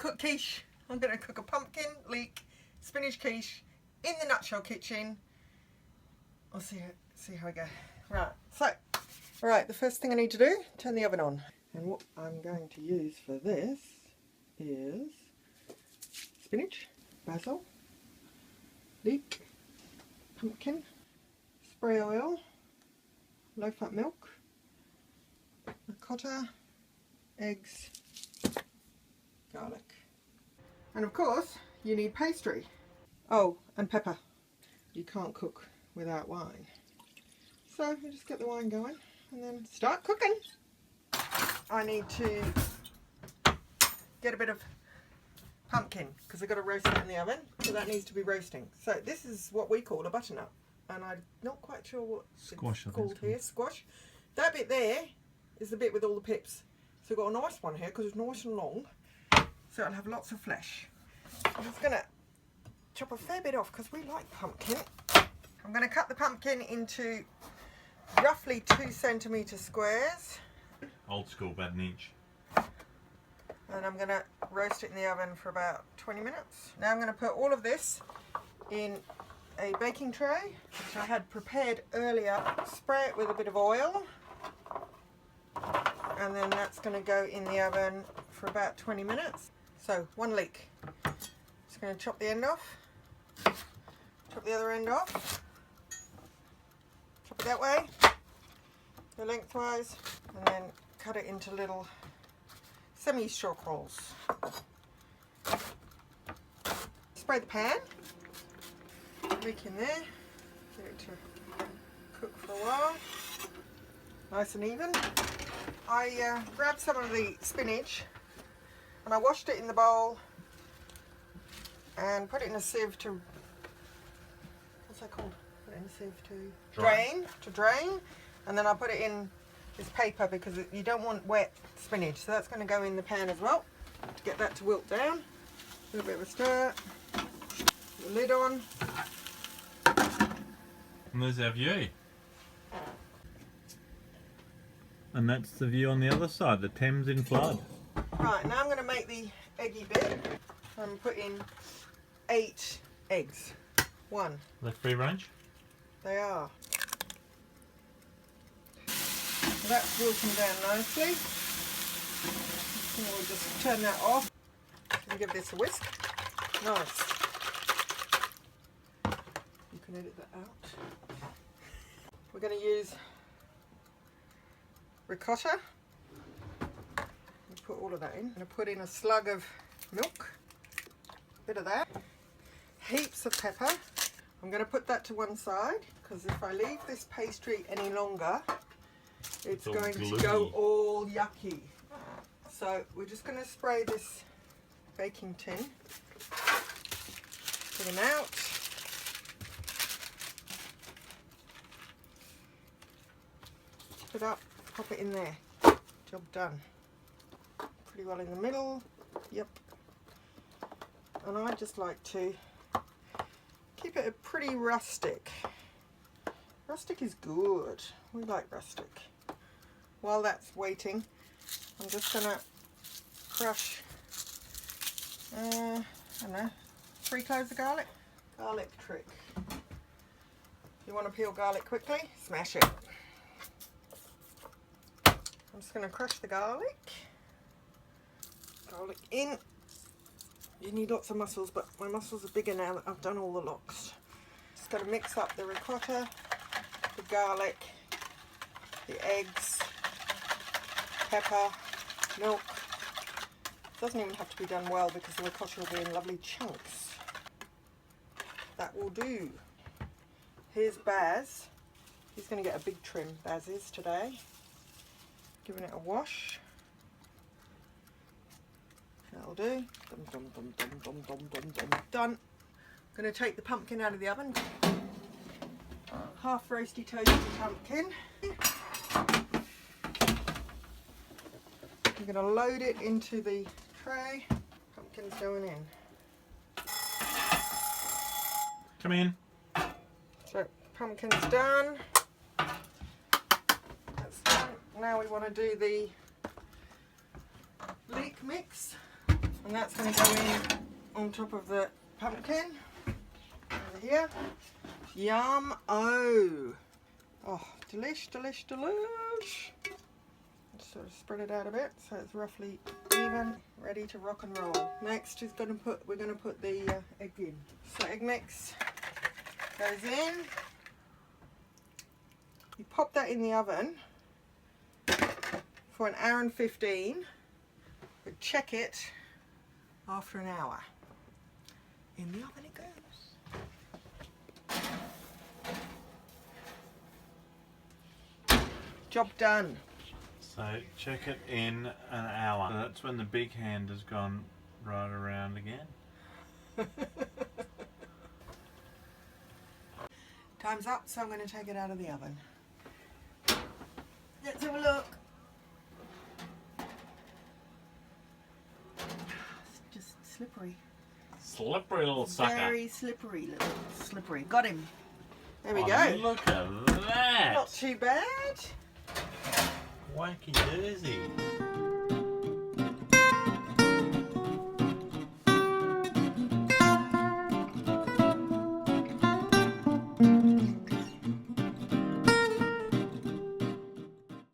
cook quiche. I'm going to cook a pumpkin, leek, spinach quiche in the nutshell kitchen. I'll see how I go. Right, so, the first thing I need to do, turn the oven on. And what I'm going to use for this is spinach, basil, leek, pumpkin, spray oil, low fat milk, ricotta, eggs, garlic. And of course, you need pastry. Oh, and pepper. You can't cook without wine. So you just get the wine going and then start cooking. I need to get a bit of pumpkin because I've got to roast it in the oven. So that needs to be roasting. So this is what we call a butternut. And I'm not quite sure what it's called here. Squash. That bit there is the bit with all the pips. So we've got a nice one here because it's nice and long. So it'll have lots of flesh. I'm just going to chop a fair bit off because we like pumpkin. I'm going to cut the pumpkin into roughly 2 centimetre squares. Old school, about an inch. And I'm going to roast it in the oven for about 20 minutes. Now I'm going to put all of this in a baking tray, which I had prepared earlier. Spray it with a bit of oil. And then that's going to go in the oven for about 20 minutes. So, 1 leek. Just going to chop the end off. Chop the other end off. Chop it that way. Go lengthwise. And then cut it into little semi-short rolls. Spray the pan. Leek in there. Get it to cook for a while. Nice and even. I grabbed some of the spinach and I washed it in the bowl and put it in a sieve to, what's that called? Put it in a sieve to drain. And then I put it in this paper because you don't want wet spinach. So that's going to go in the pan as well to get that to wilt down. A little bit of a stir. Put the lid on. And there's our view. And that's the view on the other side, the Thames in flood. Right, now I'm going to make the eggy bit. I'm putting 8 eggs. 1. Are they free range? They are. So that's wilting down nicely. So we'll just turn that off and give this a whisk. Nice. You can edit that out. We're going to use ricotta. Put all of that in. I'm going to put in a slug of milk, a bit of that, heaps of pepper. I'm going to put that to one side because if I leave this pastry any longer, it's going to go all yucky. So we're just going to spray this baking tin, put them out. Put it up, pop it in there. Job done. Pretty well in the middle. Yep. And I just like to keep it pretty rustic. Rustic is good. We like rustic. While that's waiting, I'm just gonna crush, I don't know, 3 cloves of garlic. Garlic trick. If you want to peel garlic quickly, smash it. I'm just going to crush the garlic. Garlic in. You need lots of mussels, but my mussels are bigger now that I've done all the locks. Just got to mix up the ricotta, the garlic, the eggs, pepper, milk. It doesn't even have to be done well because the ricotta will be in lovely chunks. That will do. Here's Baz. He's going to get a big trim, Baz is, today. Giving it a wash. That'll do. Done. I'm going to take the pumpkin out of the oven. Half roasty toasty pumpkin. I'm going to load it into the tray. Pumpkin's going in. Come in. So pumpkin's done. That's done. Now we want to do the leek mix. And that's going to go in on top of the pumpkin over here. Yum! Oh, delish, delish, delish. Just sort of spread it out a bit so it's roughly even, ready to rock and roll. Next is we're going to put the egg in. So egg mix goes in. You pop that in the oven for 1 hour and 15, but check it after an hour. In the oven it goes. Job done. So check it in an hour. So that's when the big hand has gone right around again. Time's up, so I'm going to take it out of the oven. Let's have a look. It's just slippery. Slippery little sucker. Very slippery, little slippery. Got him. There we Oh, go. Look at that. Not too bad. Wacky doozy.